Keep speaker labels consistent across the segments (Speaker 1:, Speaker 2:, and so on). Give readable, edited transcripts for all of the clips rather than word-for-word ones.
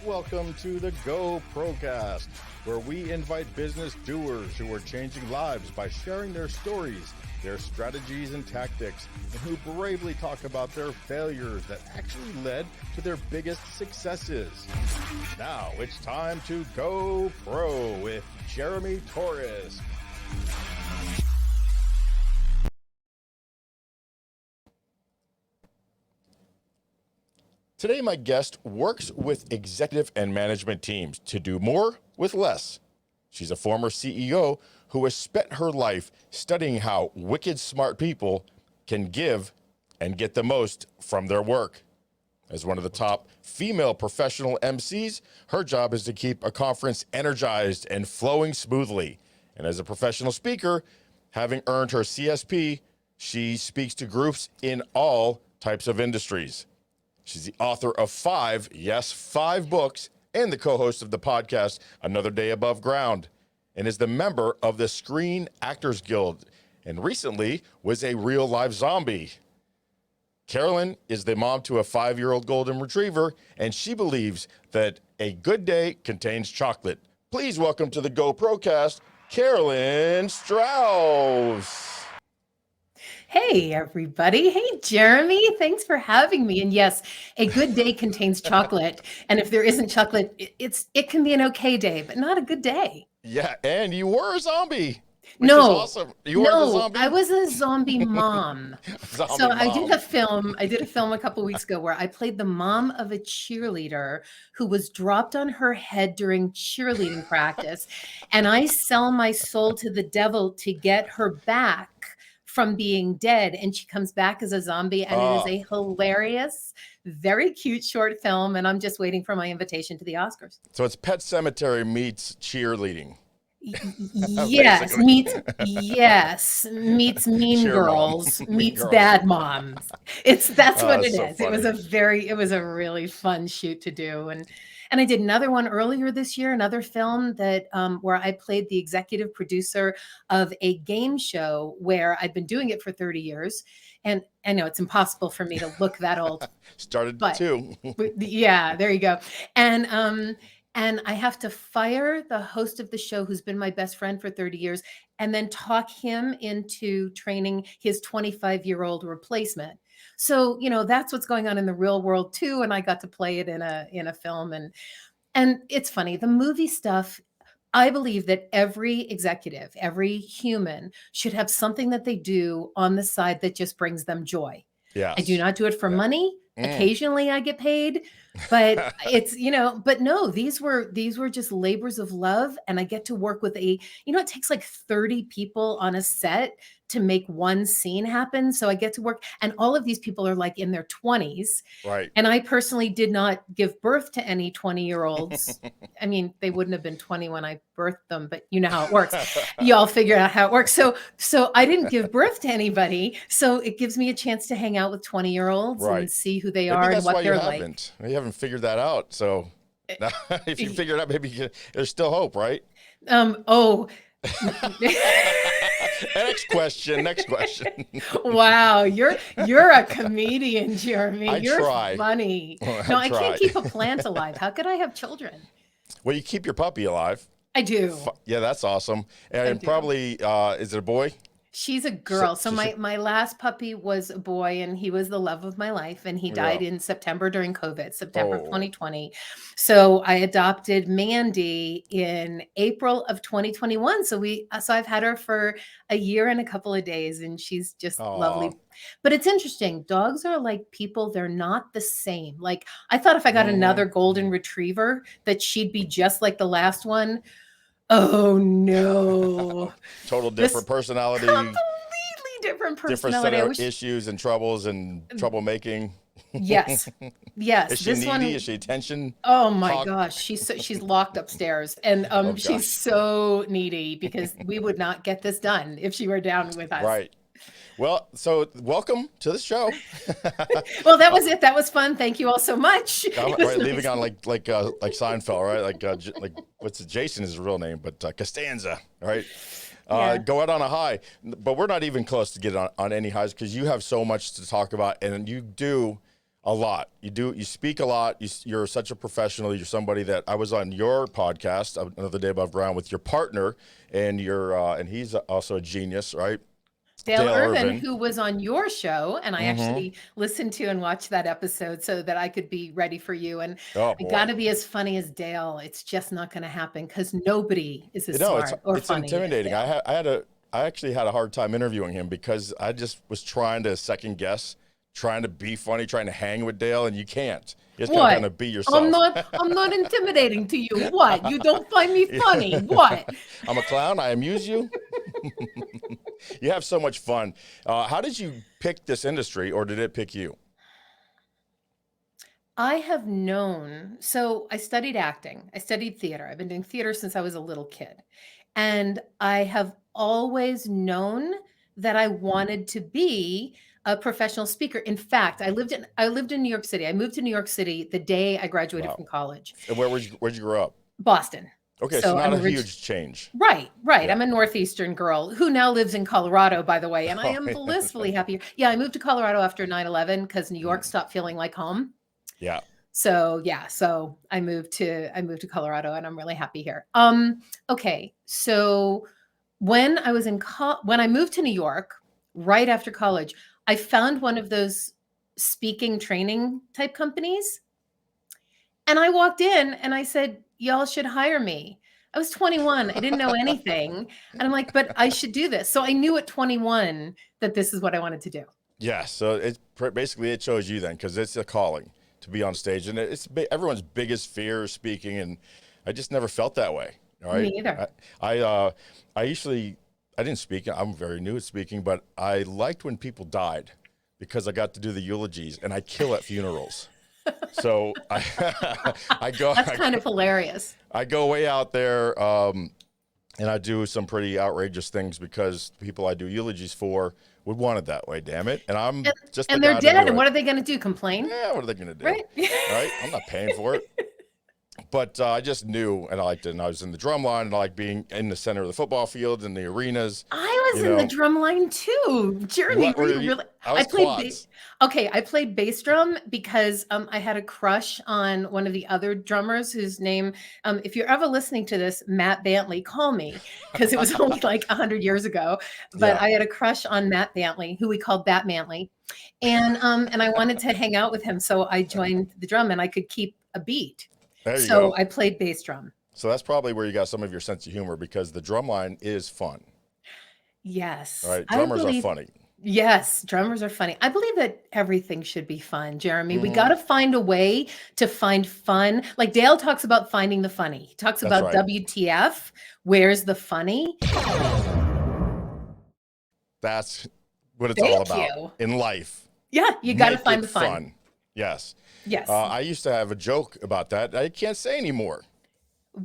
Speaker 1: Welcome to the Go Procast, where we invite business doers who are changing lives by sharing their stories, their strategies and tactics, and who bravely talk about their failures that actually led to their biggest successes. Now it's time to Go Pro with Jeremy Torres. Today, my guest works with executive and management teams to do more with less. She's a former CEO who has spent her life studying how wicked smart people can give and get the most from their work. As one of the top female professional MCs, her job is to keep a conference energized and flowing smoothly. And as a professional speaker, having earned her CSP, she speaks to groups in all types of industries. She's the author of five books, and the co-host of the podcast, Another Day Above Ground, and is the member of the Screen Actors Guild, and recently was a real-life zombie. Carolyn is the mom to a 5-year-old golden retriever, and she believes that a good day contains chocolate. Please welcome to the Go Procast, Carolyn Strauss.
Speaker 2: Hey, everybody. Hey, Jeremy. Thanks for having me. And yes, a good day contains chocolate. And if there isn't chocolate, it can be an okay day, but not a good day.
Speaker 1: Yeah, and you were a zombie. Which
Speaker 2: no,
Speaker 1: is awesome. You were a zombie?
Speaker 2: I was a zombie mom.
Speaker 1: Mom.
Speaker 2: I did a film a couple weeks ago where I played the mom of a cheerleader who was dropped on her head during cheerleading practice. And I sell my soul to the devil to get her back from being dead, and she comes back as a zombie, and it is a hilarious, very cute short film, and I'm just waiting for my invitation to the Oscars.
Speaker 1: So it's Pet Sematary meets cheerleading.
Speaker 2: Yes, meets Mean Girls, meets Bad Moms. That's what it is.
Speaker 1: Funny.
Speaker 2: It was a really fun shoot to do, and I did another one earlier this year, another film that where I played the executive producer of a game show where I'd been doing it for 30 years. And I know it's impossible for me to look that old.
Speaker 1: Started too.
Speaker 2: Yeah, there you go. And I have to fire the host of the show, who's been my best friend for 30 years, and then talk him into training his 25-year-old replacement. So, that's what's going on in the real world too. And I got to play it in a film. And it's funny, the movie stuff, I believe that every executive, every human should have something that they do on the side that just brings them joy.
Speaker 1: Yes.
Speaker 2: I do not do it for money. Occasionally I get paid, but it's, but no, these were just labors of love. And I get to work with it takes like 30 people on a set to make one scene happen. So I get to work, and all of these people are like in their 20s.
Speaker 1: Right.
Speaker 2: And I personally did not give birth to any 20-year-olds. I mean, they wouldn't have been 20 when I birthed them, but you know how it works. You all figure out how it works. So I didn't give birth to anybody. So it gives me a chance to hang out with 20-year-olds and see who they are and what they're like.
Speaker 1: You haven't figured that out. So if you figure it out, maybe there's still hope, right? Next question.
Speaker 2: Wow, you're a comedian, Jeremy. You're
Speaker 1: try.
Speaker 2: Funny. No, I can't keep a plant alive. How could I have children?
Speaker 1: Well, you keep your puppy alive.
Speaker 2: I do.
Speaker 1: Yeah, that's awesome. And probably, is it a boy?
Speaker 2: She's a girl. So my last puppy was a boy, and he was the love of my life. And he died in September during COVID, September 2020. So I adopted Mandy in April of 2021. So I've had her for a year and a couple of days, and she's just lovely. But it's interesting. Dogs are like people. They're not the same. Like, I thought if I got another golden retriever that she'd be just like the last one. Oh no.
Speaker 1: Total different personality.
Speaker 2: Completely different personality.
Speaker 1: Different set of issues and troubles and troublemaking.
Speaker 2: Yes.
Speaker 1: Is she needy? Is she attention?
Speaker 2: Oh my gosh. She's locked upstairs, and she's so needy because we would not get this done if she were down with us.
Speaker 1: Right. Well, so welcome to the show.
Speaker 2: Well, that was it. That was fun. Thank you all so much.
Speaker 1: Right, leaving on like Seinfeld, right? Like what's Jason is his real name, but Costanza, right? Go out on a high, but we're not even close to getting on any highs because you have so much to talk about, and you do A lot. You speak a lot. You're such a professional. You're somebody that I was on your podcast, Another Day Above Ground, with your partner, and and he's also a genius, right?
Speaker 2: Dale Irvin, who was on your show, and I actually listened to and watched that episode so that I could be ready for you. And I got to be as funny as Dale. It's just not going to happen because nobody is as smart or
Speaker 1: it's
Speaker 2: funny.
Speaker 1: Intimidating. I actually had a hard time interviewing him because I just was trying to second guess, trying to be funny, trying to hang with Dale, and you can't. You just gotta kind of be yourself.
Speaker 2: I'm not intimidating to you. What? You don't find me funny? What?
Speaker 1: I'm a clown. I amuse you. You have so much fun. How did you pick this industry, or did it pick you?
Speaker 2: I have known. So I studied acting. I studied theater. I've been doing theater since I was a little kid. And I have always known that I wanted to be a professional speaker. In fact, I lived in New York City. I moved to New York City the day I graduated from college.
Speaker 1: And where'd you grow up?
Speaker 2: Boston.
Speaker 1: Okay, so not a huge change.
Speaker 2: Right. Yeah. I'm a Northeastern girl who now lives in Colorado, by the way, and I am blissfully happy. Yeah, I moved to Colorado after 9/11 because New York stopped feeling like home.
Speaker 1: Yeah.
Speaker 2: So I moved to Colorado, and I'm really happy here. Okay. So when I moved to New York right after college, I found one of those speaking training type companies. And I walked in and I said, y'all should hire me. I was 21. I didn't know anything. And I'm like, but I should do this. So I knew at 21 that this is what I wanted to do.
Speaker 1: Yeah. So basically it shows you then, because it's a calling to be on stage, and it's everyone's biggest fear is speaking. And I just never felt that way. All right.
Speaker 2: Me either.
Speaker 1: I didn't speak. I'm very new at speaking, but I liked when people died because I got to do the eulogies, and I kill at funerals. So I go.
Speaker 2: That's kind of hilarious.
Speaker 1: I go way out there, and I do some pretty outrageous things because the people I do eulogies for would want it that way. Damn it! And
Speaker 2: they're dead. And what are they going to do? Complain?
Speaker 1: Yeah. What are they going to do?
Speaker 2: Right.
Speaker 1: Right. I'm not paying for it. But I just knew, and I liked it. And I was in the drum line, and I like being in the center of the football field and the arenas.
Speaker 2: I was in the drum line too, Jeremy. Really? I played bass drum because I had a crush on one of the other drummers whose name, if you're ever listening to this, Matt Bantley, call me, because it was only like 100 years ago. But I had a crush on Matt Bantley, who we called Bat Mantley, and I wanted to hang out with him, so I joined the drum, and I could keep a beat. So I played bass drum.
Speaker 1: So that's probably where you got some of your sense of humor, because the drum line is fun.
Speaker 2: Yes.
Speaker 1: All right. Drummers are funny.
Speaker 2: Yes. Drummers are funny. I believe that everything should be fun, Jeremy. We got to find a way to find fun. Like Dale talks about finding the funny. He talks about WTF. Where's the funny?
Speaker 1: That's what it's all about in life.
Speaker 2: Yeah. You got to find the fun.
Speaker 1: Yes.
Speaker 2: Yes.
Speaker 1: I used to have a joke about that. I can't say anymore.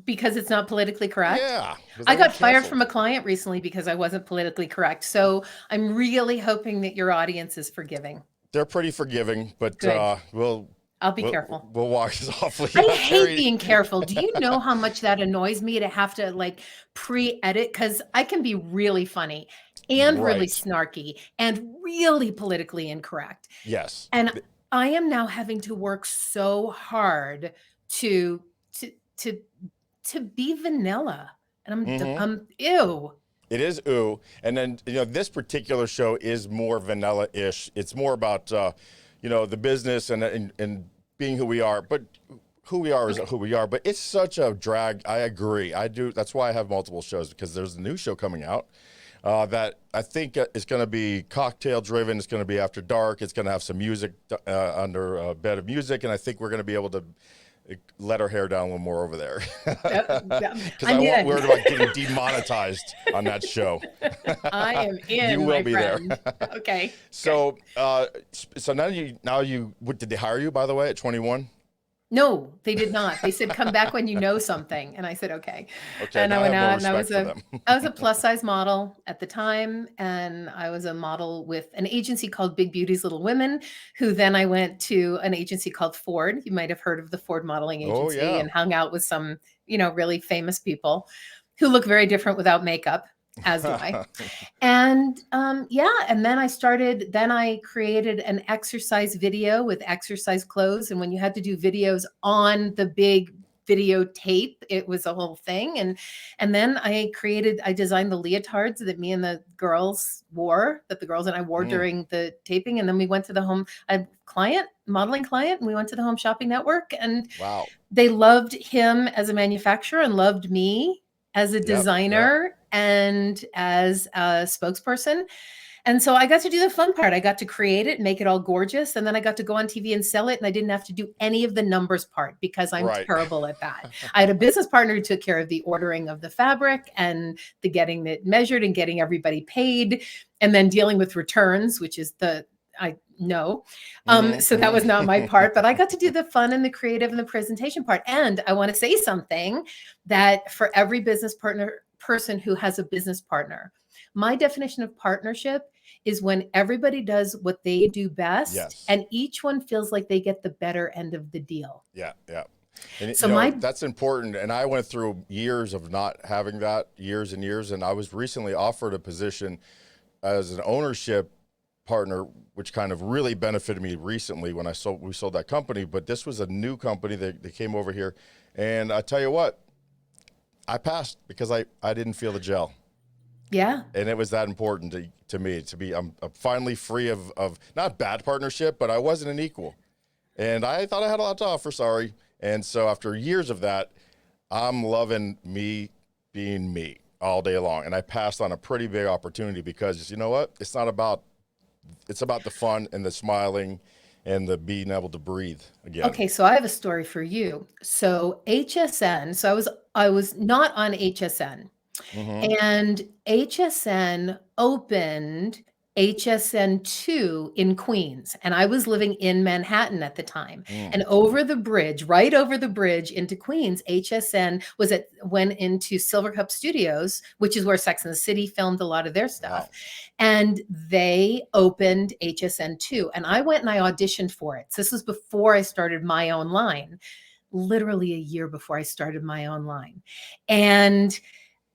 Speaker 2: Because it's not politically correct?
Speaker 1: Yeah.
Speaker 2: I got fired from a client recently because I wasn't politically correct. So I'm really hoping that your audience is forgiving.
Speaker 1: They're pretty forgiving, but
Speaker 2: I'll be careful.
Speaker 1: We'll walk softly.
Speaker 2: I hate being careful. Do you know how much that annoys me to have to like pre-edit? Because I can be really funny and really snarky and really politically incorrect.
Speaker 1: Yes.
Speaker 2: And I am now having to work so hard to be vanilla, and I'm ew.
Speaker 1: It is ooh, and then this particular show is more vanilla-ish. It's more about the business and being who we are, but who we are is who we are. But it's such a drag. I agree. I do. That's why I have multiple shows, because there's a new show coming out. That I think is going to be cocktail driven. It's going to be after dark. It's going to have some music under a bed of music. And I think we're going to be able to let our hair down a little more over there. Because I won't worry about getting demonetized on that show.
Speaker 2: I am in.
Speaker 1: You will be friend.
Speaker 2: There. Okay.
Speaker 1: So, so now did they hire you, by the way, at 21?
Speaker 2: No, they did not. They said, come back when you know something. And I said, okay. And I went out, and I was a plus size model at the time. And I was a model with an agency called Big Beauty's Little Women, who then I went to an agency called Ford. You might have heard of the Ford modeling agency, and hung out with some, really famous people who look very different without makeup. as do I. And yeah, and then I created an exercise video with exercise clothes. And when you had to do videos on the big videotape, it was a whole thing. And then I designed the leotards that me and the girls wore, that the girls and I wore during the taping. And then we went to the home, modeling client, and we went to the Home Shopping Network, and
Speaker 1: Wow.
Speaker 2: they loved him as a manufacturer and loved me as a designer and as a spokesperson. And so I got to do the fun part. I got to create it, make it all gorgeous. And then I got to go on TV and sell it. And I didn't have to do any of the numbers part because I'm terrible at that. I had a business partner who took care of the ordering of the fabric and the getting it measured and getting everybody paid, and then dealing with returns, which is so that was not my part, but I got to do the fun and the creative and the presentation part. And I want to say something that for every person who has a business partner, my definition of partnership is when everybody does what they do best and each one feels like they get the better end of the deal.
Speaker 1: Yeah. And
Speaker 2: so
Speaker 1: that's important. And I went through years of not having that, years and years. And I was recently offered a position as an ownership partner, which kind of really benefited me recently when we sold that company. But this was a new company that came over here. And I tell you what, I passed because I didn't feel the gel.
Speaker 2: Yeah.
Speaker 1: And it was that important to me I'm finally free of not bad partnership, but I wasn't an equal. And I thought I had a lot to offer, sorry. And so after years of that, I'm loving me being me all day long. And I passed on a pretty big opportunity because you know what? It's about the fun and the smiling and the being able to breathe again.
Speaker 2: Okay, so I have a story for you. So HSN, I was not on HSN. And HSN opened HSN2 in Queens, and I was living in Manhattan at the time. And right over the bridge into Queens, HSN went into Silver Cup Studios, which is where Sex and the City filmed a lot of their stuff. Wow. And they opened HSN2, and I went and I auditioned for it. So this was before I started my own line, literally a year before I started my own line. And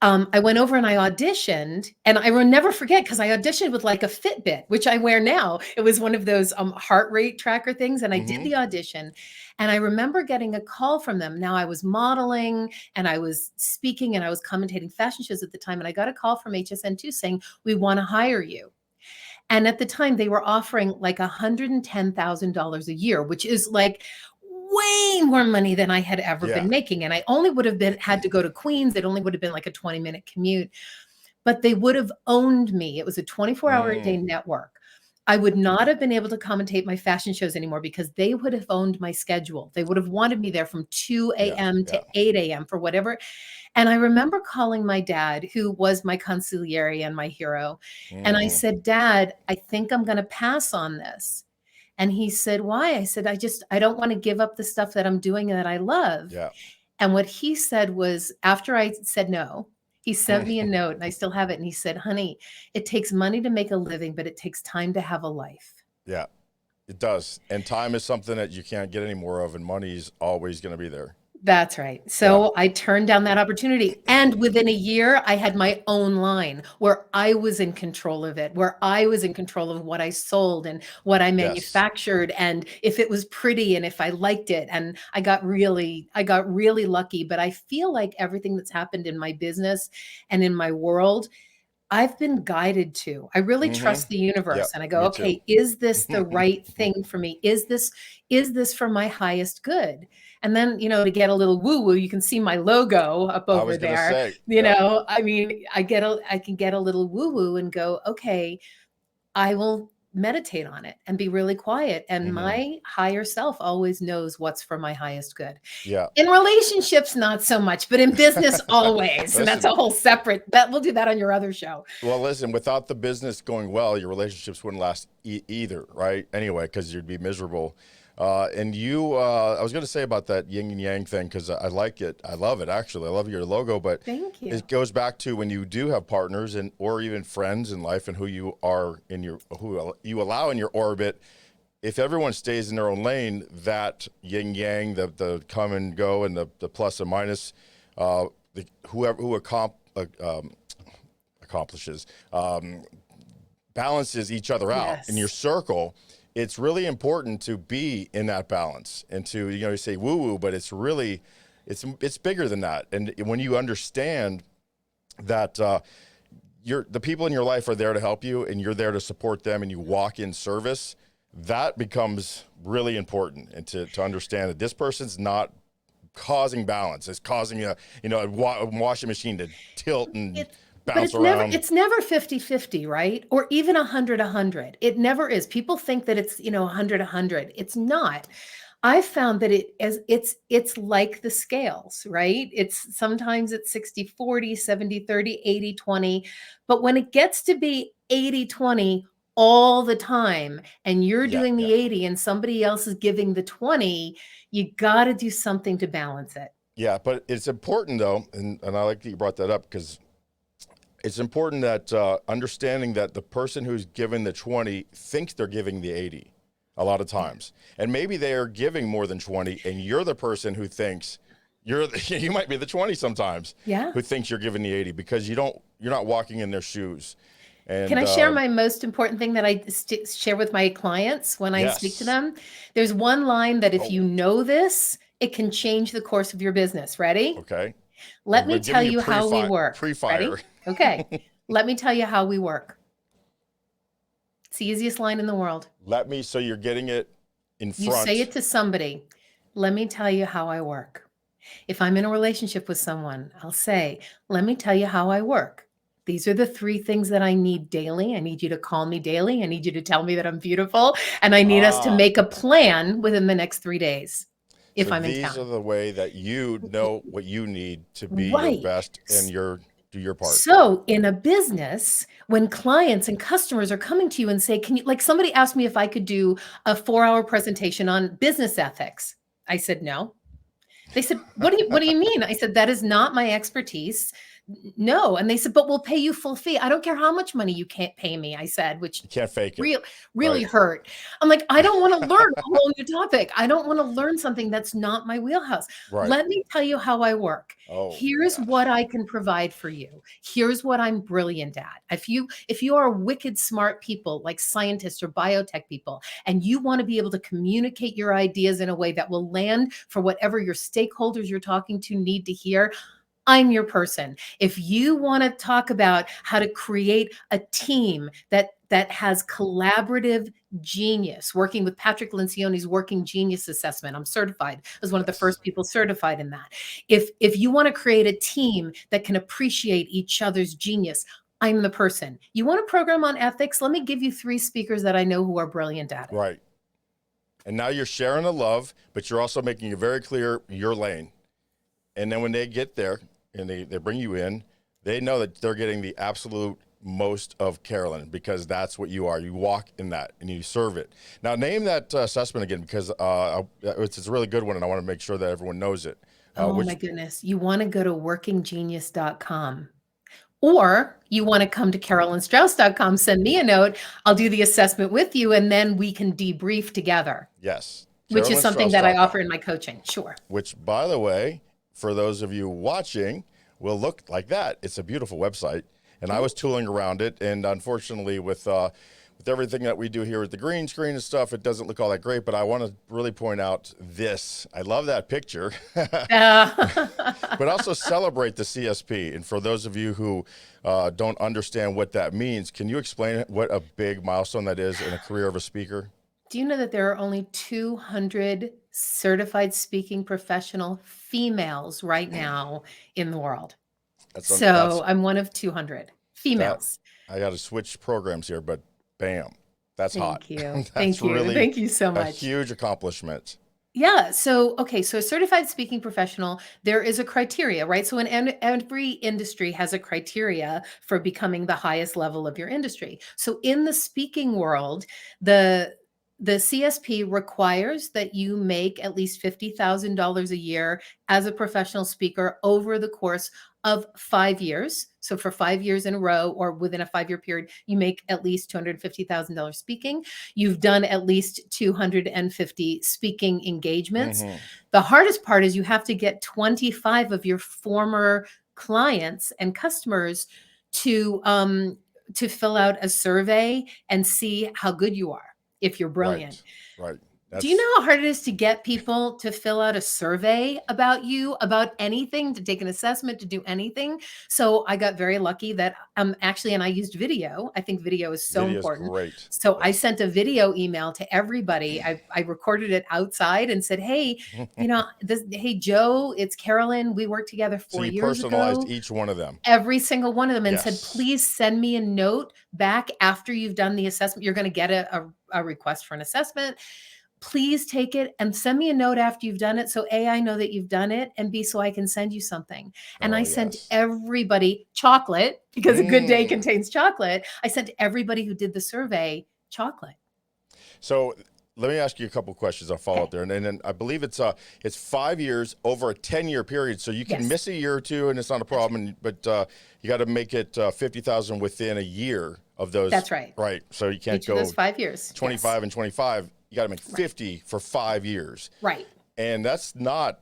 Speaker 2: I went over and I auditioned, and I will never forget because I auditioned with like a Fitbit, which I wear now. It was one of those heart rate tracker things. And I did the audition, and I remember getting a call from them. Now I was modeling and I was speaking and I was commentating fashion shows at the time. And I got a call from HSN2 saying, "We want to hire you." And at the time they were offering like $110,000 a year, which is like way more money than I had ever been making. And I only would have had to go to Queens. It only would have been like a 20-minute commute, but they would have owned me. It was a 24-hour a day network. I would not have been able to commentate my fashion shows anymore because they would have owned my schedule. They would have wanted me there from 2 a.m. to 8 a.m. for whatever. And I remember calling my dad, who was my consigliere and my hero. And I said, "Dad, I think I'm going to pass on this." And he said, "Why?" I said, I don't want to give up the stuff that I'm doing and that I love.
Speaker 1: Yeah.
Speaker 2: And what he said was, after I said no, he sent me a note, and I still have it. And he said, "Honey, it takes money to make a living, but it takes time to have a life."
Speaker 1: Yeah, it does. And time is something that you can't get any more of, and money's always going to be there.
Speaker 2: That's right. So I turned down that opportunity. And within a year, I had my own line where I was in control of it, where I was in control of what I sold and what I manufactured, and if it was pretty and if I liked it. And I got really lucky. But I feel like everything that's happened in my business and in my world, I've been guided to. I really trust the universe. And I go, okay, is this the right thing for me? Is this for my highest good? And then, to get a little woo-woo, you can see my logo up over there. I mean, I can get a little woo-woo and go, okay, I will meditate on it and be really quiet. And my higher self always knows what's for my highest good.
Speaker 1: Yeah.
Speaker 2: In relationships, not so much, but in business, always. And that's a whole separate, we'll do that on your other show.
Speaker 1: Well, listen, without the business going well, your relationships wouldn't last either, right? Anyway, because you'd be miserable. And I was going to say about that yin and yang thing, because I like it. I love it, actually. I love your logo. But
Speaker 2: thank you.
Speaker 1: It goes back to when you do have partners or even friends in life, and who you allow in your orbit. If everyone stays in their own lane, that yin yang, the come and go, and the plus and minus, accomplishes, balances each other out in your
Speaker 2: Yes.
Speaker 1: circle. It's really important to be in that balance and to, you say woo woo, but it's really, it's bigger than that. And when you understand that, the people in your life are there to help you and you're there to support them and you walk in service, that becomes really important. And to understand that this person's not causing balance, it's causing a washing machine to tilt and
Speaker 2: But
Speaker 1: bounce around.
Speaker 2: it's never 50-50, right? Or even 100-100. It never is. People think that it's, 100-100. It's not. I found that it's like the scales, right? It's sometimes it's 60-40, 70-30, 80-20. But when it gets to be 80-20 all the time, and you're
Speaker 1: Yeah,
Speaker 2: doing
Speaker 1: yeah.
Speaker 2: the 80 and somebody else is giving the 20, you got to do something to balance it.
Speaker 1: Yeah, but it's important though, and I like that you brought that up, because it's important that understanding that the person who's given the 20 thinks they're giving the 80 a lot of times. And maybe they are giving more than 20 and you're the person who thinks you might be the 20 sometimes,
Speaker 2: Yeah.
Speaker 1: who thinks you're giving the 80 because you're not walking in their shoes. And
Speaker 2: Can I share my most important thing that I share with my clients when I speak to
Speaker 1: Yes.
Speaker 2: them? There's one line that if
Speaker 1: Oh.
Speaker 2: you know this, it can change the course of your business. Ready?
Speaker 1: Okay.
Speaker 2: Let me
Speaker 1: We're
Speaker 2: tell
Speaker 1: giving
Speaker 2: you how we work.
Speaker 1: Pre-fire.
Speaker 2: Ready? Okay. Let me tell you how we work. It's the easiest line in the world.
Speaker 1: So you're getting it in front.
Speaker 2: You say it to somebody. Let me tell you how I work. If I'm in a relationship with someone, I'll say, let me tell you how I work. These are the 3 things that I need daily. I need you to call me daily. I need you to tell me that I'm beautiful. And I need us to make a plan within the next 3 days if
Speaker 1: So
Speaker 2: I'm in
Speaker 1: these
Speaker 2: town.
Speaker 1: are the way that you know what you need to be your
Speaker 2: Right.
Speaker 1: best and do your part.
Speaker 2: So in a business, when clients and customers are coming to you and say, can you, like somebody asked me if I could do a 4-hour presentation on business ethics. I said, no. They said, what do you mean? I said, that is not my expertise. No. And they said, but we'll pay you full fee. I don't care how much money you can't pay me. I said, which
Speaker 1: You can't fake it.
Speaker 2: really
Speaker 1: Right.
Speaker 2: hurt. I'm like, I don't want to learn a whole new topic. I don't want to learn something that's not my wheelhouse.
Speaker 1: Right.
Speaker 2: Let me tell you how I work.
Speaker 1: Oh,
Speaker 2: Here's
Speaker 1: gosh.
Speaker 2: what I can provide for you. Here's what I'm brilliant at. If you are wicked smart people like scientists or biotech people, and you want to be able to communicate your ideas in a way that will land for whatever your stakeholders you're talking to need to hear, I'm your person. If you want to talk about how to create a team that has collaborative genius, working with Patrick Lencioni's Working Genius Assessment, I'm certified. I was one of the first people certified in that. If you want to create a team that can appreciate each other's genius, I'm the person. You want a program on ethics? Let me give you 3 speakers that I know who are brilliant at it.
Speaker 1: Right. And now you're sharing the love, but you're also making it very clear your lane. And then when they get there and they bring you in, they know that they're getting the absolute most of Carolyn, because that's what you are. You walk in that and you serve it. Now name that assessment again, because it's a really good one and I want to make sure that everyone knows it.
Speaker 2: My goodness. You want to go to workinggenius.com. Or you want to come to carolynstrauss.com, send me a note. I'll do the assessment with you, and then we can debrief together.
Speaker 1: Yes.
Speaker 2: Which is something that I
Speaker 1: carolynstrauss.com.
Speaker 2: offer in my coaching. Sure.
Speaker 1: Which, by the way, for those of you watching, will look like that. It's a beautiful website. And I was tooling around it. And unfortunately, with everything that we do here with the green screen and stuff, it doesn't look all that great. But I want to really point out this. I love that picture. But also celebrate the CSP. And for those of you who don't understand what that means, can you explain what a big milestone that is in a career of a speaker?
Speaker 2: Do you know that there are only 200 certified speaking professional females right now in the world? I'm one of 200 females.
Speaker 1: I got to switch programs here, but bam, that's hot.
Speaker 2: Thank you.
Speaker 1: That's
Speaker 2: Thank you.
Speaker 1: really
Speaker 2: Thank you so
Speaker 1: a
Speaker 2: much.
Speaker 1: huge accomplishment.
Speaker 2: Yeah. So a certified speaking professional, there is a criteria, right? So every industry has a criteria for becoming the highest level of your industry. So in the speaking world, the CSP requires that you make at least $50,000 a year as a professional speaker over the course of 5 years. So for 5 years in a row or within a 5-year period, you make at least $250,000 speaking. You've done at least 250 speaking engagements.
Speaker 1: Mm-hmm.
Speaker 2: The hardest part is you have to get 25 of your former clients and customers to fill out a survey and see how good you are, if you're brilliant.
Speaker 1: Right.
Speaker 2: Do you know how hard it is to get people to fill out a survey about you, about anything, to take an assessment, to do anything? So I got very lucky that actually, and I used video. I think video is so important.
Speaker 1: Great.
Speaker 2: So I sent a video email to everybody. I recorded it outside and said, hey, hey, Joe, it's Carolyn. We worked together 4 years ago.
Speaker 1: So you personalized each one of them.
Speaker 2: Every single one of them, and said, please send me a note back after you've done the assessment. You're going to get a request for an assessment. Please take it and send me a note after you've done it. So A, I know that you've done it, and B, so I can send you something. And I sent everybody chocolate, because a good day contains chocolate. I sent everybody who did the survey chocolate. So
Speaker 1: let me ask you a couple of questions. I'll follow up there. And then I believe it's 5 years over a 10-year period. So you can miss a year or two and it's not a problem, but you got to make it 50,000 within a year of those.
Speaker 2: That's right.
Speaker 1: Right. So you can't
Speaker 2: go those 5 years.
Speaker 1: 25 and 25. You got to make 50 for 5 years.
Speaker 2: Right.
Speaker 1: And that's not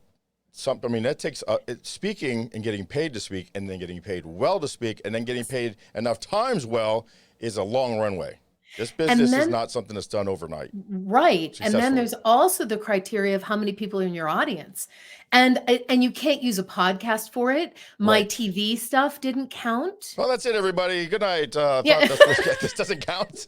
Speaker 1: something, I mean, that takes speaking and getting paid to speak, and then getting paid well to speak, and then getting paid enough times well is a long runway. This business is not something that's done overnight.
Speaker 2: Right. And then there's also the criteria of how many people are in your audience. And you can't use a podcast for it. My TV stuff didn't count.
Speaker 1: Well, that's it, everybody. Good night. This doesn't count.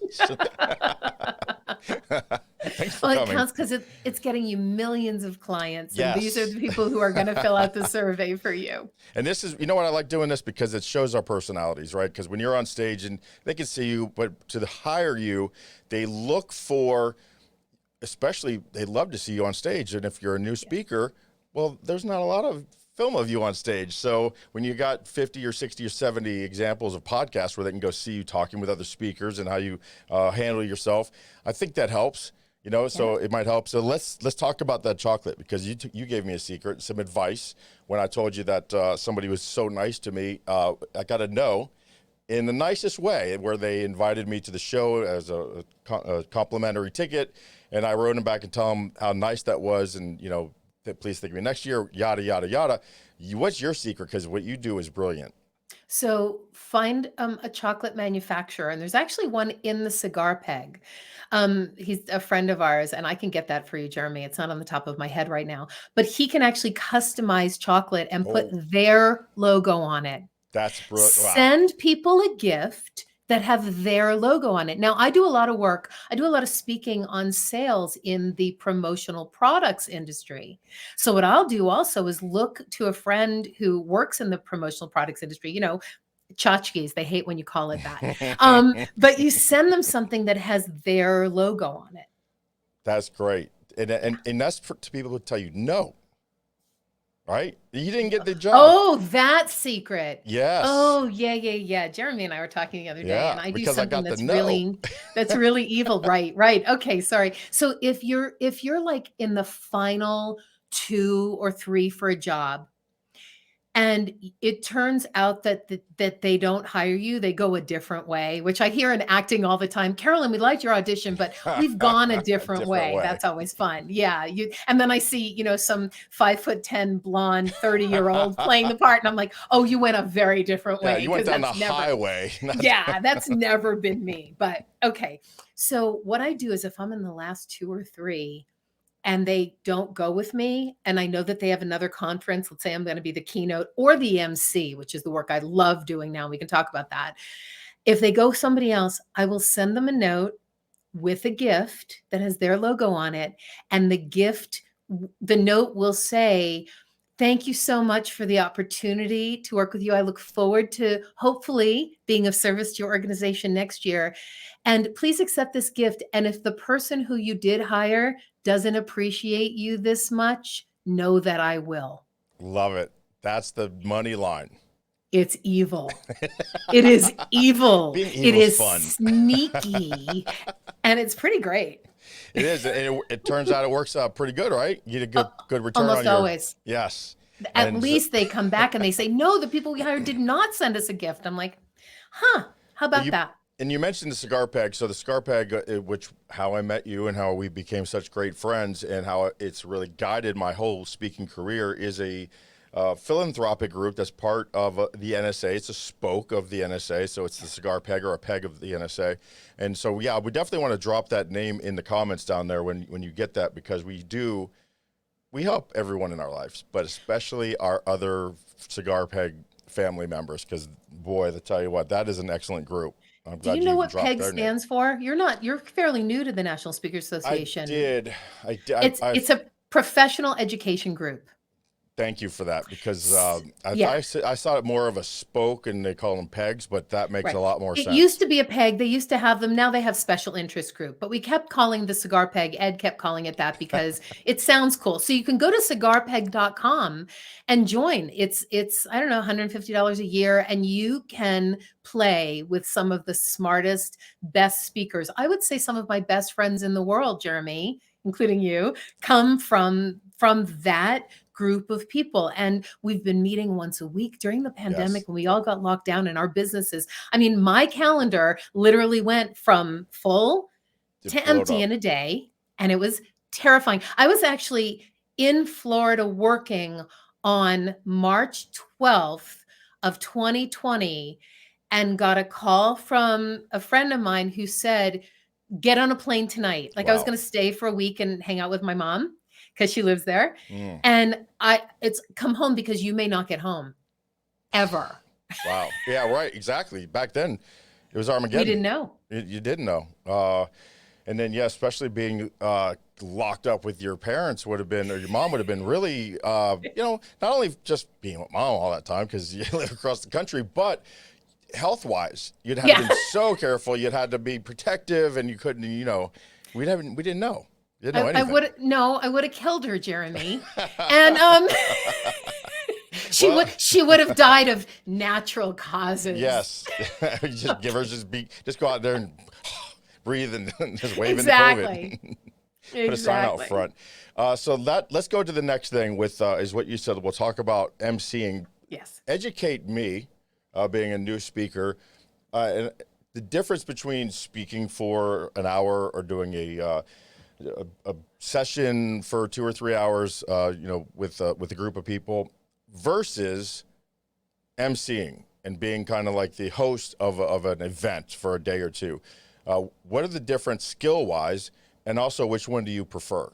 Speaker 1: Thanks for coming.
Speaker 2: It counts because it's getting you millions of clients. And these are the people who are going to fill out the survey for you. And
Speaker 1: this is, you know what, I like doing this because it shows our personalities, right? Because when you're on stage and they can see you, but to hire you, they look for, especially, they love to see you on stage. And if you're a new speaker, well, there's not a lot of film of you on stage. So when you got 50 or 60 or 70 examples of podcasts where they can go see you talking with other speakers and how you handle yourself, I think that helps. So it might help. So let's talk about that chocolate, because you gave me a secret, some advice when I told you that somebody was so nice to me. I got a no in the nicest way, where they invited me to the show as a complimentary ticket, and I wrote them back and tell them how nice that was, and please think of me next year, yada yada yada. What's your secret? Because what you do is brilliant.
Speaker 2: So find a chocolate manufacturer, and there's actually one in the Cigar Peg. He's a friend of ours, and I can get that for you, Jeremy. It's not on the top of my head right now, but he can actually customize chocolate and put their logo on it.
Speaker 1: That's brilliant. Wow.
Speaker 2: Send people a gift that have their logo on it. Now, I do a lot of work. I do a lot of speaking on sales in the promotional products industry. So what I'll do also is look to a friend who works in the promotional products industry, tchotchkes. They hate when you call it that. But you send them something that has their logo on it.
Speaker 1: That's great. And that's to people who tell you no. Right? You didn't get the job.
Speaker 2: Oh, that secret.
Speaker 1: Yes.
Speaker 2: Oh, yeah. Jeremy and I were talking the other day, and I do something that's really evil. Right. Okay, sorry. So if you're like in the final 2 or 3 for a job, and it turns out that they don't hire you, they go a different way, which I hear in acting all the time. Carolyn, we liked your audition, but we've gone a different way. That's always fun. Yeah. And then I see, some 5'10" blonde 30-year-old playing the part, and I'm like, oh, you went a very different way.
Speaker 1: Yeah, you went down the highway.
Speaker 2: Yeah, that's never been me. But okay. So what I do is, if I'm in the last 2 or 3, and they don't go with me, and I know that they have another conference, let's say I'm going to be the keynote or the MC, which is the work I love doing now. We can talk about that. If they go somebody else, I will send them a note with a gift that has their logo on it. And the note will say, thank you so much for the opportunity to work with you. I look forward to hopefully being of service to your organization next year. And please accept this gift. And if the person who you did hire doesn't appreciate you this much, know that I will.
Speaker 1: Love it. That's the money line.
Speaker 2: It's evil. It is evil.
Speaker 1: It is fun.
Speaker 2: Sneaky. And it's pretty great.
Speaker 1: It is. It turns out it works out pretty good, right? You get a good return
Speaker 2: almost
Speaker 1: on
Speaker 2: always.
Speaker 1: Yes.
Speaker 2: At least they come back and they say, no, the people we hired did not send us a gift. I'm like, how about that?
Speaker 1: And you mentioned the Cigar Peg. So the Cigar Peg, how I met you and how we became such great friends, and how it's really guided my whole speaking career, is a philanthropic group that's part of the NSA. It's a spoke of the NSA, so it's the Cigar Peg or a peg of the NSA. And so, yeah, we definitely want to drop that name in the comments down there when you get that, because we help everyone in our lives, but especially our other Cigar Peg family members, because, boy, to tell you what, that is an excellent group. I'm
Speaker 2: Do
Speaker 1: glad
Speaker 2: you know
Speaker 1: even
Speaker 2: what
Speaker 1: dropped
Speaker 2: PEG
Speaker 1: their name.
Speaker 2: stands for? You're fairly new to the National Speakers
Speaker 1: I
Speaker 2: Association.
Speaker 1: did.
Speaker 2: It's a professional education group.
Speaker 1: Thank you for that, because
Speaker 2: Yeah.
Speaker 1: I saw it more of a spoke, and they call them pegs, but that makes
Speaker 2: Right.
Speaker 1: a lot more
Speaker 2: It
Speaker 1: sense.
Speaker 2: used to be a peg. They used to have them. Now they have special interest group, but we kept calling the Cigar Peg. Ed kept calling it that because it sounds cool. So you can go to cigarpeg.com and join. It's I don't know, $150 a year, and you can play with some of the smartest, best speakers. I would say some of my best friends in the world, Jeremy, including you, come from that group of people. And we've been meeting once a week during the pandemic,
Speaker 1: Yes.
Speaker 2: when we all got locked down in our businesses. I mean, my calendar literally went from full to empty in a day, and it was terrifying. I was actually in Florida working on March 12th of 2020 and got a call from a friend of mine who said, get on a plane tonight. Like, I was
Speaker 1: Wow.
Speaker 2: going to stay for a week and hang out with my mom because she lives there.
Speaker 1: Mm.
Speaker 2: And it's come home because you may not get home ever.
Speaker 1: Wow. Yeah, right. Exactly. Back then, it was Armageddon.
Speaker 2: We didn't know.
Speaker 1: You didn't know. And then, yeah, especially being locked up with your parents would have been, or your mom would have been really, not only just being with mom all that time because you live across the country, but health-wise, you'd have to be so careful. You'd had to be protective, and you couldn't, we didn't know. Didn't know anything.
Speaker 2: I would have killed her, Jeremy. And she would have died of natural causes.
Speaker 1: Yes. Just go out there and breathe and just wave
Speaker 2: exactly.
Speaker 1: in COVID. Put a sign out front. So let's go to the next thing with is what you said. We'll talk about emceeing.
Speaker 2: Yes.
Speaker 1: Educate me, being a new speaker, and the difference between speaking for an hour or doing a session for 2 or 3 hours, with a group of people, versus emceeing and being kind of like the host of an event for a day or two. What are the different skill-wise, and also which one do you prefer?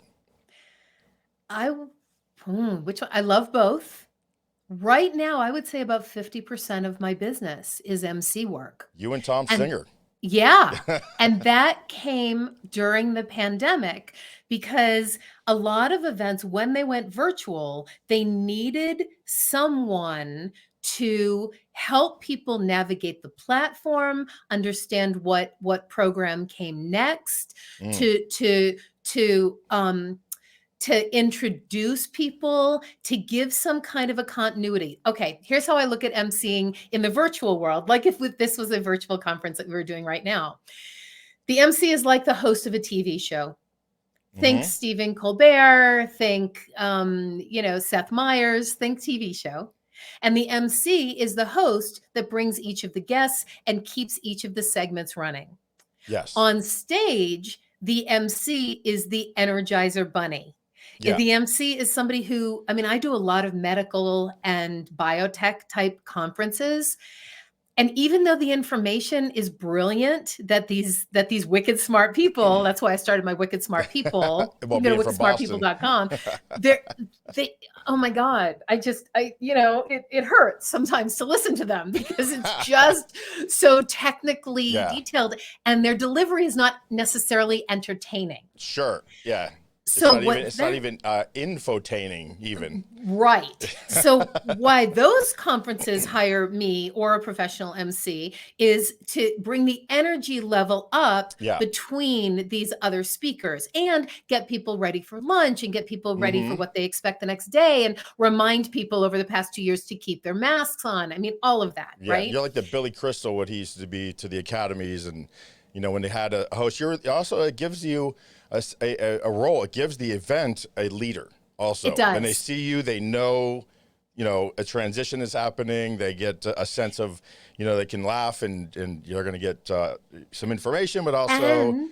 Speaker 2: Which one? I love both. Right now, I would say about 50% of my business is MC work.
Speaker 1: You and Tom Singer.
Speaker 2: Yeah. And that came during the pandemic because a lot of events, when they went virtual, they needed someone to help people navigate the platform, understand what program came next, to introduce people, to give some kind of a continuity. Okay, here's how I look at emceeing in the virtual world. Like if this was a virtual conference that we were doing right now. The MC is like the host of a TV show. Think Stephen Colbert, think Seth Meyers, think TV show. And the MC is the host that brings each of the guests and keeps each of the segments running.
Speaker 1: Yes.
Speaker 2: On stage, the MC is the Energizer Bunny.
Speaker 1: Yeah.
Speaker 2: The MC is somebody who, I do a lot of medical and biotech type conferences. And even though the information is brilliant that these wicked smart people, that's why I started my Wicked Smart People, you go to wickedsmartpeople.com. They, oh my God, it hurts sometimes to listen to them because it's just so technically detailed, and their delivery is not necessarily entertaining.
Speaker 1: Sure. Yeah. It's not even infotaining even.
Speaker 2: Right. So why those conferences hire me or a professional MC is to bring the energy level up between these other speakers and get people ready for lunch and get people ready for what they expect the next day and remind people over the past 2 years to keep their masks on. All of that, right?
Speaker 1: You're like the Billy Crystal, what he used to be to the academies, and when they had a host. It gives you a role. It gives the event a leader also.
Speaker 2: It does.
Speaker 1: When they see you, they know, a transition is happening. They get a sense of, they can laugh and you're going to get some information, but also.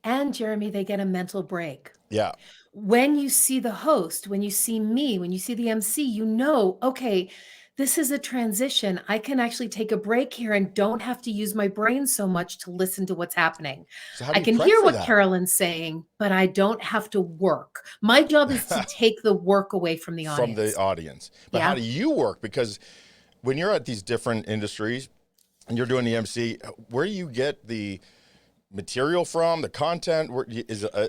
Speaker 2: And Jeremy, they get a mental break.
Speaker 1: Yeah.
Speaker 2: When you see the host, when you see me, when you see the MC, you know, okay, this is a transition. I can actually take a break here and don't have to use my brain so much to listen to what's happening.
Speaker 1: So how
Speaker 2: I
Speaker 1: do you
Speaker 2: can
Speaker 1: prep
Speaker 2: hear
Speaker 1: for
Speaker 2: what
Speaker 1: that?
Speaker 2: Carolyn's saying, but I don't have to work. My job is to take the work away from the
Speaker 1: From the
Speaker 2: audience.
Speaker 1: audience. But how
Speaker 2: Yeah.
Speaker 1: do you work? Because when you're at these different industries and you're doing the MC, where do you get the material from, the content?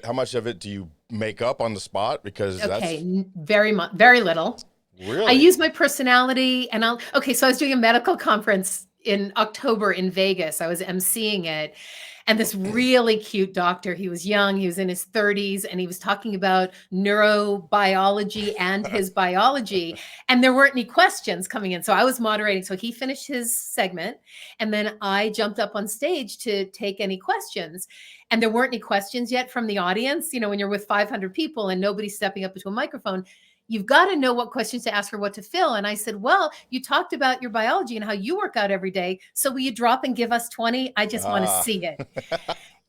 Speaker 1: How much of it do you make up on the spot? Because that's
Speaker 2: Okay. Very much, very little. I
Speaker 1: really,
Speaker 2: use my personality and so I was doing a medical conference in October in Vegas. I was emceeing it. And this really cute doctor, he was young, he was in his 30s, and he was talking about neurobiology and his biology. And there weren't any questions coming in. So I was moderating. So he finished his segment. And then I jumped up on stage to take any questions. And there weren't any questions yet from the audience. You know, when you're with 500 people and nobody's stepping up to a microphone, you've got to know what questions to ask or what to fill. And I said, well, you talked about your biology and how you work out every day. So will you drop and give us 20? I just want to see it.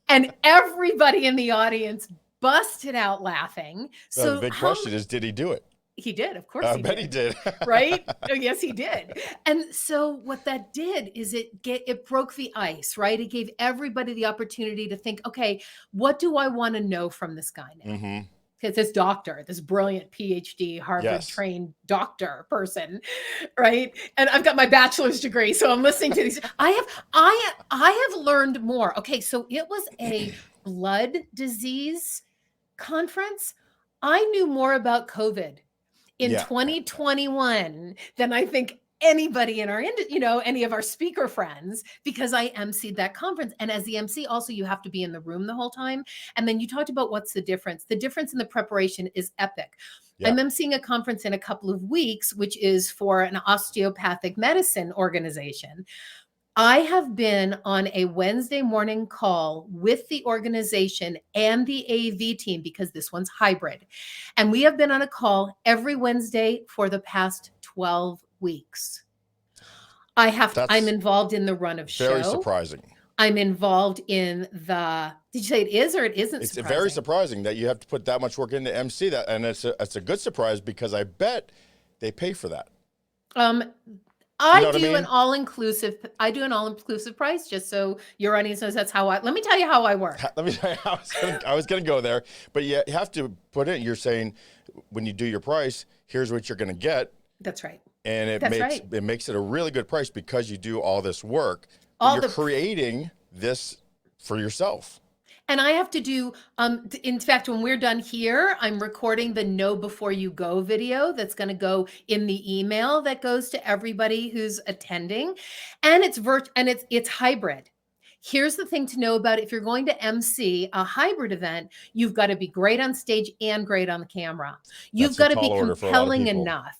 Speaker 2: And everybody in the audience busted out laughing.
Speaker 1: the
Speaker 2: So
Speaker 1: big question is, did he do it?
Speaker 2: he did, of course
Speaker 1: I
Speaker 2: he
Speaker 1: bet
Speaker 2: did.
Speaker 1: he did.
Speaker 2: Right? Oh, yes, he did. And so what that did is it broke the ice, right? It gave everybody the opportunity to think, okay, what do I want to know from this guy now?
Speaker 1: Mm-hmm.
Speaker 2: Because this doctor, this brilliant PhD, Harvard
Speaker 1: Yes.
Speaker 2: trained doctor person, right? And I've got my bachelor's degree, so I'm listening to these. I have learned more. Okay, so it was a blood disease conference. I knew more about COVID in
Speaker 1: Yeah.
Speaker 2: 2021 than I think anybody in our any of our speaker friends, because I emceed that conference. And as the MC, also you have to be in the room the whole time. And then you talked about what's the difference. The difference in the preparation is epic.
Speaker 1: Yeah.
Speaker 2: I'm emceeing a conference in a couple of weeks, which is for an osteopathic medicine organization. I have been on a Wednesday morning call with the organization and the AV team, because this one's hybrid. And we have been on a call every Wednesday for the past 12 weeks. I'm involved in the run of show.
Speaker 1: Very surprising.
Speaker 2: I'm involved in did you say it is or it isn't
Speaker 1: It's
Speaker 2: surprising?
Speaker 1: very surprising that you have to put that much work into MC that. And it's a good surprise, because I bet they pay for that.
Speaker 2: I do an all-inclusive price, just so your audience knows that's let me tell you how I work.
Speaker 1: Let me tell you, I was going to go there, but you have to put it, you're saying when you do your price, here's what you're going to get.
Speaker 2: That's right.
Speaker 1: And it makes it a really good price because you do all this work. You're creating this for yourself.
Speaker 2: And I have to do, in fact, when we're done here, I'm recording the Know Before You Go video that's going to go in the email that goes to everybody who's attending. And it's hybrid. Here's the thing to know about if you're going to MC a hybrid event, you've got to be great on stage and great on the camera. You've got to be compelling enough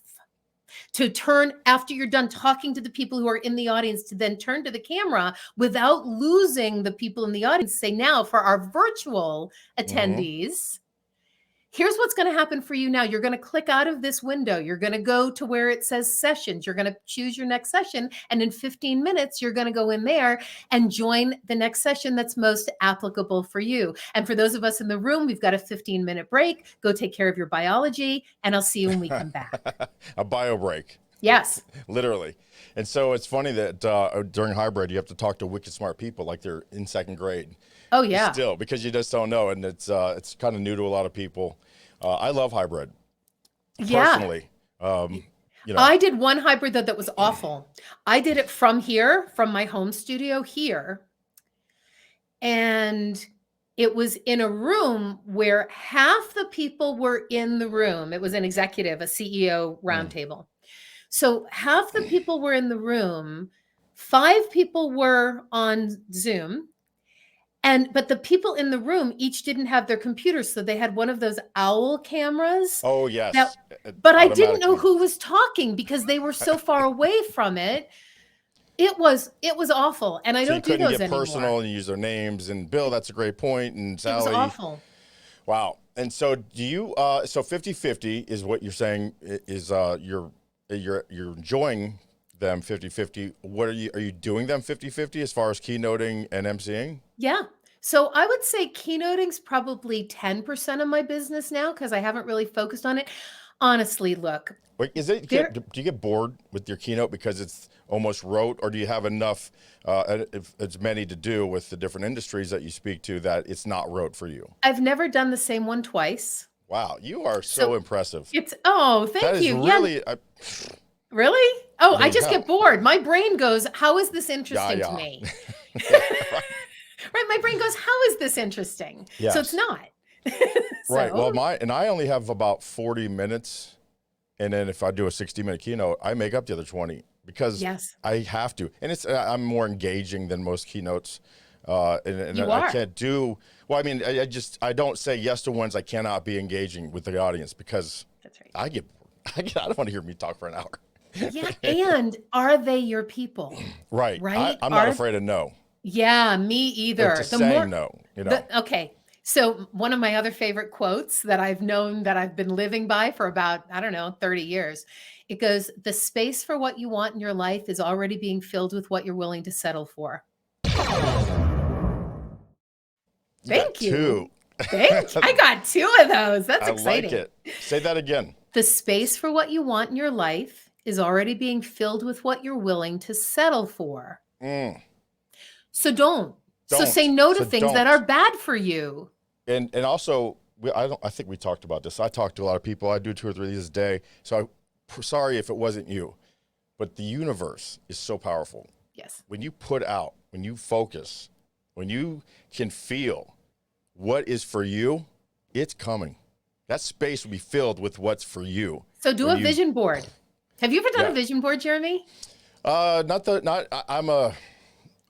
Speaker 2: to turn, after you're done talking to the people who are in the audience, to then turn to the camera without losing the people in the audience. Say, now for our virtual attendees, here's what's going to happen for you now. You're going to click out of this window. You're going to go to where it says sessions. You're going to choose your next session. And in 15 minutes, you're going to go in there and join the next session that's most applicable for you. And for those of us in the room, we've got a 15-minute break. Go take care of your biology, and I'll see you when we come back.
Speaker 1: A bio break.
Speaker 2: Yes.
Speaker 1: Literally. And so it's funny that during hybrid, you have to talk to wicked smart people like they're in second grade.
Speaker 2: Oh, yeah.
Speaker 1: Still, because you just don't know. And it's kind of new to a lot of people. I love hybrid. Personally.
Speaker 2: I did one hybrid that was awful. I did it from my home studio here. And it was in a room where half the people were in the room. It was an executive, a CEO roundtable. So half the people were in the room. 5 people were on Zoom. But the people in the room each didn't have their computers. So they had one of those owl cameras.
Speaker 1: Oh, yes.
Speaker 2: But I didn't know who was talking because they were so far away from it. It was awful. And I don't do those anymore.
Speaker 1: You couldn't get personal and use their names. And Bill, that's a great point. And Sally.
Speaker 2: It was awful.
Speaker 1: Wow. And so do you, so 50-50 is what you're saying is you're enjoying them 50-50. What are you doing them 50-50 as far as keynoting and emceeing?
Speaker 2: Yeah. So I would say keynoting's probably 10% of my business now because I haven't really focused on it. Honestly, look,
Speaker 1: Wait,
Speaker 2: there
Speaker 1: do you get bored with your keynote because it's almost rote, or do you have enough, if it's many to do with the different industries that you speak to that it's not rote for you?
Speaker 2: I've never done the same one twice.
Speaker 1: Wow, you are so
Speaker 2: So
Speaker 1: impressive.
Speaker 2: thank
Speaker 1: That is
Speaker 2: you. Yeah,
Speaker 1: really,
Speaker 2: really? Oh,
Speaker 1: I
Speaker 2: I
Speaker 1: mean,
Speaker 2: just
Speaker 1: hell,
Speaker 2: get bored. My brain goes, how is this
Speaker 1: yeah,
Speaker 2: interesting to
Speaker 1: yeah.
Speaker 2: me?
Speaker 1: Yeah, right.
Speaker 2: Right? My brain goes, how is this interesting? So it's
Speaker 1: Yes.
Speaker 2: not.
Speaker 1: Right.
Speaker 2: So,
Speaker 1: Well, I only have about 40 minutes. And then if I do a 60-minute keynote, I make up the other 20 because
Speaker 2: yes,
Speaker 1: I have to. And I'm more engaging than most keynotes. And
Speaker 2: you
Speaker 1: I
Speaker 2: are.
Speaker 1: can't do, well, I mean, I don't say yes to ones I cannot be engaging with the audience because
Speaker 2: That's right.
Speaker 1: I get bored. I don't want to hear me talk for an hour.
Speaker 2: Yeah. And are they your people?
Speaker 1: Right.
Speaker 2: Right?
Speaker 1: I'm not afraid of no.
Speaker 2: Yeah, me
Speaker 1: Or
Speaker 2: either.
Speaker 1: just saying no, you know.
Speaker 2: Okay. So one of my other favorite quotes that I've known that I've been living by for about, I don't know, 30 years. It goes, the space for what you want in your life is already being filled with what you're willing to settle for.
Speaker 1: You got
Speaker 2: Thank
Speaker 1: two.
Speaker 2: you. Thank you. I got two of those. That's
Speaker 1: I like
Speaker 2: exciting.
Speaker 1: it. Say that again.
Speaker 2: The space for what you want in your life is already being filled with what you're willing to settle for.
Speaker 1: Mm,
Speaker 2: So don't. So say
Speaker 1: don't.
Speaker 2: no to
Speaker 1: So
Speaker 2: things that are
Speaker 1: don't.
Speaker 2: bad for you.
Speaker 1: And also, I think we talked about this. I talk to a lot of people. I do 2 or 3 of these a day. So sorry if it wasn't you, but the universe is so powerful.
Speaker 2: Yes.
Speaker 1: When you put out, when you focus, when you can feel what is for you, it's coming. That space will be filled with what's for you.
Speaker 2: So do
Speaker 1: When
Speaker 2: a vision board. Have you ever done
Speaker 1: Yeah.
Speaker 2: a vision board, Jeremy?
Speaker 1: I'm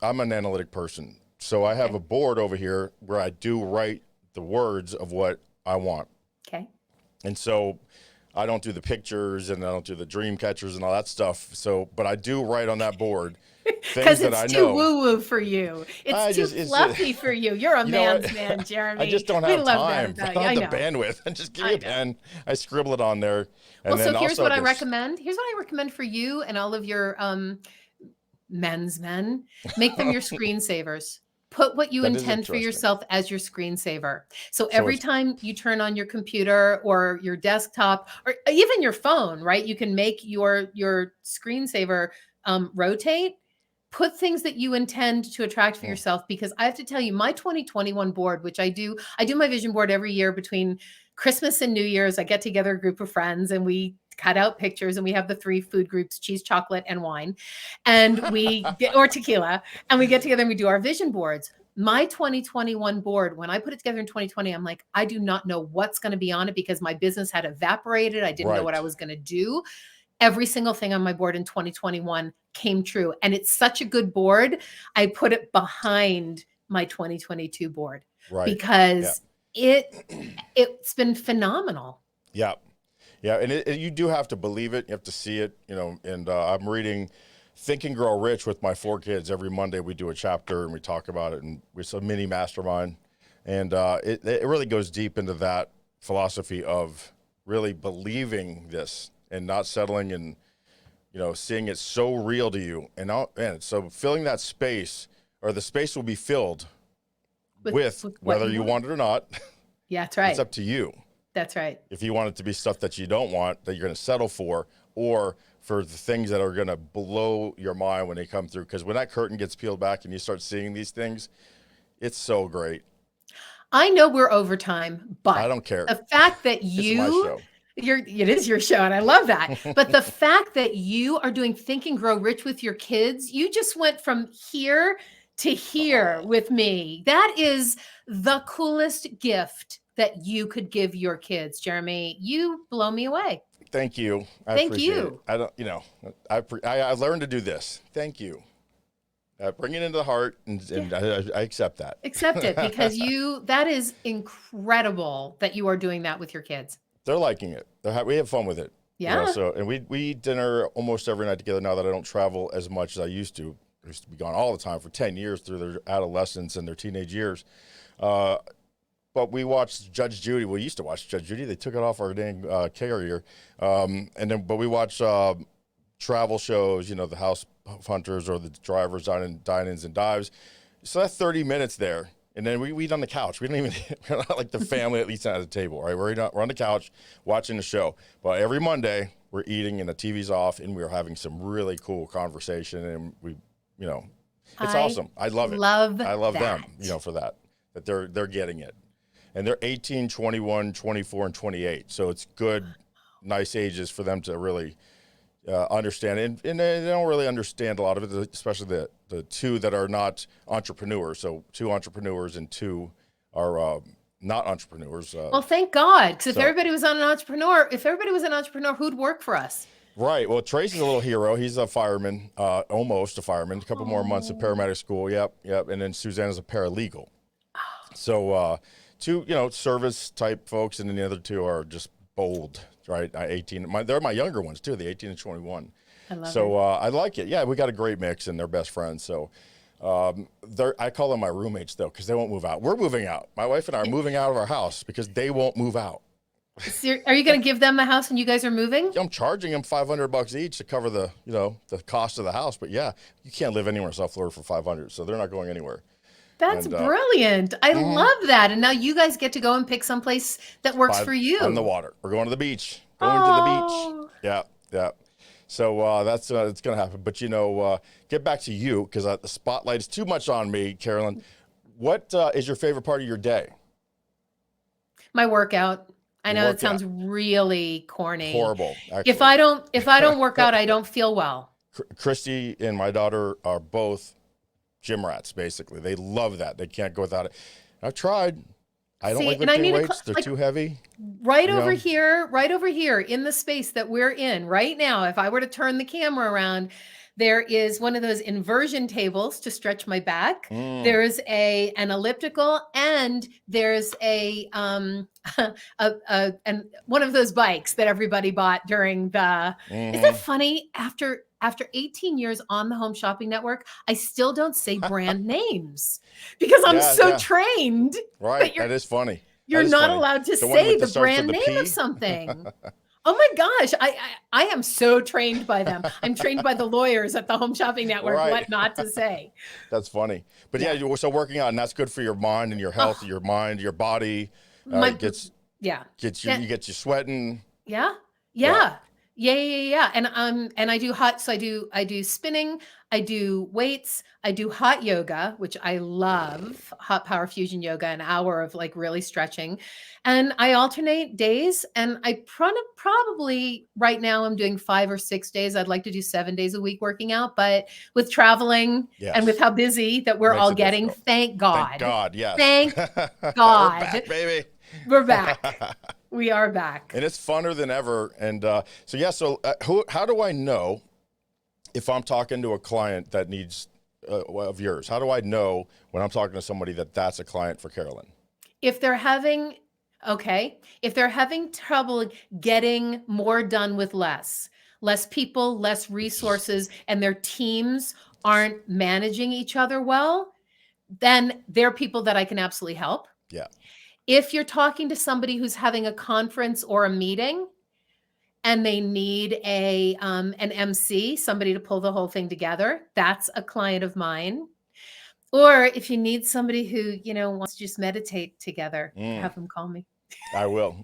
Speaker 1: an analytic person. So I have
Speaker 2: Okay.
Speaker 1: a board over here where I do write the words of what I want.
Speaker 2: Okay.
Speaker 1: And so I don't do the pictures and I don't do the dream catchers and all that stuff. So, but I do write on that board things
Speaker 2: Because
Speaker 1: that I
Speaker 2: it's too
Speaker 1: know.
Speaker 2: woo-woo for you. It's too
Speaker 1: It's
Speaker 2: fluffy for you. You're a
Speaker 1: you know
Speaker 2: man's
Speaker 1: what?
Speaker 2: man, Jeremy.
Speaker 1: I just don't
Speaker 2: We
Speaker 1: have
Speaker 2: love that
Speaker 1: time. I
Speaker 2: about
Speaker 1: don't
Speaker 2: you. I
Speaker 1: have the
Speaker 2: know.
Speaker 1: bandwidth. And just give me
Speaker 2: I
Speaker 1: a
Speaker 2: know.
Speaker 1: pen. I scribble it on there. And
Speaker 2: Well, so
Speaker 1: then
Speaker 2: here's
Speaker 1: also
Speaker 2: what I
Speaker 1: this.
Speaker 2: recommend. Here's what I recommend for you and all of your men's men. Make them your screensavers. Put what you
Speaker 1: That is
Speaker 2: intend for
Speaker 1: interesting.
Speaker 2: yourself as your screensaver. So
Speaker 1: So
Speaker 2: every
Speaker 1: it's
Speaker 2: time you turn on your computer or your desktop or even your phone, right? You can make your screensaver rotate. Put things that you intend to attract for
Speaker 1: mm,
Speaker 2: yourself because I have to tell you, my 2021 board, which I do my vision board every year between Christmas and New Year's. I get together a group of friends and we cut out pictures and we have the 3 food groups: cheese, chocolate, and wine. And we get, or tequila, and we get together and we do our vision boards. My 2021 board, when I put it together in 2020, I'm like, I do not know what's going to be on it because my business had evaporated. I didn't know what I
Speaker 1: right.
Speaker 2: was going to do. Every single thing on my board in 2021 came true. And it's such a good board. I put it behind my 2022 board
Speaker 1: Right. Yeah.
Speaker 2: because it's been phenomenal.
Speaker 1: Yeah. Yeah. And you do have to believe it. You have to see it, you know, and I'm reading Think and Grow Rich with my 4 kids. Every Monday we do a chapter and we talk about it, and it's a mini mastermind. And it really goes deep into that philosophy of really believing this and not settling and, you know, seeing it so real to you. And so filling that space, or the space will be filled with
Speaker 2: what
Speaker 1: whether you want it or not.
Speaker 2: Yeah, that's right.
Speaker 1: It's up to you.
Speaker 2: That's right.
Speaker 1: If you want it to be stuff that you don't want, that you're going to settle for, or for the things that are going to blow your mind when they come through. Because when that curtain gets peeled back and you start seeing these things, it's so great.
Speaker 2: I know we're over time, but
Speaker 1: I don't care.
Speaker 2: the fact that
Speaker 1: It's my show.
Speaker 2: it is your show, and I love that. But the fact that you are doing Think and Grow Rich with your kids, you just went from here to here
Speaker 1: Oh,
Speaker 2: with me. That is the coolest gift that you could give your kids, Jeremy. You blow me away.
Speaker 1: thank you. I
Speaker 2: Thank
Speaker 1: appreciate it.
Speaker 2: you.
Speaker 1: I don't, you know, I learned to do this. Thank you. Bring it into the heart, and I accept that.
Speaker 2: Accept it because that is incredible that you are doing that with your kids.
Speaker 1: They're liking it. We have fun with it.
Speaker 2: Yeah.
Speaker 1: You know, so, and we eat dinner almost every night together now that I don't travel as much as I used to. I used to be gone all the time for 10 years through their adolescence and their teenage years. But we watched Judge Judy. We used to watch Judge Judy. They took it off our dang carrier. But we watch travel shows, you know, the House Hunters or the Drivers Dine-ins and Dives. So that 30 minutes there And then we eat on the couch. We don't even, we're not like the family at least at the table, right? We're on the couch watching the show. But every Monday, we're eating and the TV's off and we're having some really cool conversation. And we, it's awesome. I love it. I love them, for that they're getting it. And they're 18, 21, 24, and 28. So it's good, nice ages for them to really understand. And they don't really understand a lot of it, especially the two that are not entrepreneurs. So 2 entrepreneurs and 2 are not entrepreneurs.
Speaker 2: Well, thank God. Because if everybody was an entrepreneur, who'd work for us?
Speaker 1: Right. Well, Tracy's a little hero. He's a fireman, almost a fireman, a couple more months of paramedic school. Yep. And then Suzanne's a paralegal. So 2, service type folks, and then the other 2 are just bold, right? 18. They're my younger ones too, the 18 and 21.
Speaker 2: I love
Speaker 1: it. I like it. Yeah, we got a great mix, and they're best friends. So I call them my roommates though, because they won't move out. We're moving out. My wife and I are moving out of our house because they won't move out.
Speaker 2: So are you going to give them a house when you guys are moving?
Speaker 1: I'm charging them $500 each to cover the cost of the house. But yeah, you can't live anywhere in South Florida for $500, so they're not going anywhere.
Speaker 2: That's brilliant. I love that. And now you guys get to go and pick someplace that works for you.
Speaker 1: On the water. We're going to the beach. To the beach. Yeah. So that's it's going to happen. But, get back to you, because the spotlight is too much on me, Carolyn. What is your favorite part of your day?
Speaker 2: My workout. I know it sounds really corny.
Speaker 1: Horrible. Actually.
Speaker 2: If I don't work out, I don't feel well.
Speaker 1: Christy and my daughter are both gym rats, basically. They love that. They can't go without it. I've tried. I don't like lifting weights. They're too heavy.
Speaker 2: Over here in the space that we're in right now, if I were to turn the camera around, there is one of those inversion tables to stretch my back. There's an elliptical, and there's and one of those bikes that everybody bought during the. Isn't it funny? After 18 years on the Home Shopping Network, I still don't say brand names because I'm trained.
Speaker 1: Right, that is funny.
Speaker 2: You're not allowed to say the brand name of something. Oh my gosh, I am so trained by them. I'm trained by the lawyers at the Home Shopping Network what not to say.
Speaker 1: That's funny. But yeah, so working out, and that's good for your mind and your health, your mind, your body. You get you sweating.
Speaker 2: Yeah. And I do I do spinning, I do weights, I do hot yoga, which I love, hot power fusion yoga, an hour of like really stretching. And I alternate days, and I probably right now I'm doing 5 or 6 days. I'd like to do 7 days a week working out, but with traveling and with how busy that we're all getting, thank God.
Speaker 1: Thank God, yes.
Speaker 2: Thank God.
Speaker 1: We're back, baby.
Speaker 2: We're back. We are back.
Speaker 1: And it's funner than ever. And how do I know if I'm talking to a client that needs of yours? How do I know when I'm talking to somebody that's a client for Carolyn?
Speaker 2: If they're having trouble getting more done with less people, less resources, and their teams aren't managing each other well, then they're people that I can absolutely help.
Speaker 1: Yeah.
Speaker 2: If you're talking to somebody who's having a conference or a meeting and they need an MC, somebody to pull the whole thing together, that's a client of mine. Or if you need somebody who, wants to just meditate together, have them call me.
Speaker 1: I will.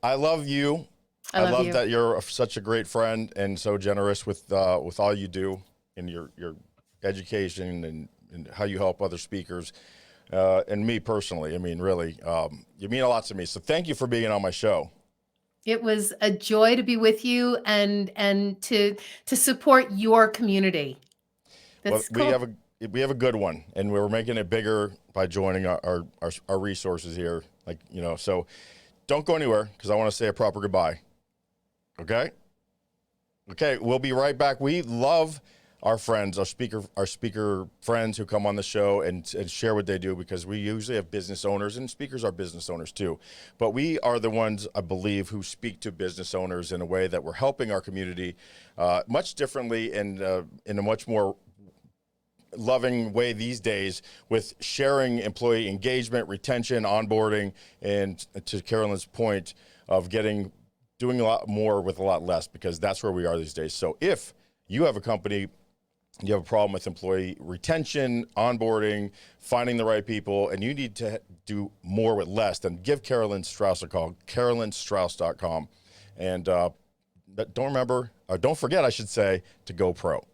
Speaker 1: I love you. I love that you're such a great friend and so generous with all you do in your education and how you help other speakers. And me personally, I mean, really, you mean a lot to me. So thank you for being on my show.
Speaker 2: It was a joy to be with you and to support your community. That's cool.
Speaker 1: We have a good one, and we're making it bigger by joining our resources here. So don't go anywhere because I want to say a proper goodbye. Okay, we'll be right back. We love our friends, our speaker friends who come on the show and share what they do, because we usually have business owners, and speakers are business owners too. But we are the ones, I believe, who speak to business owners in a way that we're helping our community much differently and in a much more loving way these days, with sharing employee engagement, retention, onboarding, and to Carolyn's point of doing a lot more with a lot less, because that's where we are these days. So if you have a company you have a problem with employee retention, onboarding, finding the right people, and you need to do more with less, then give Carolyn Strauss a call, carolynstrauss.com. And don't forget, I should say, to go pro.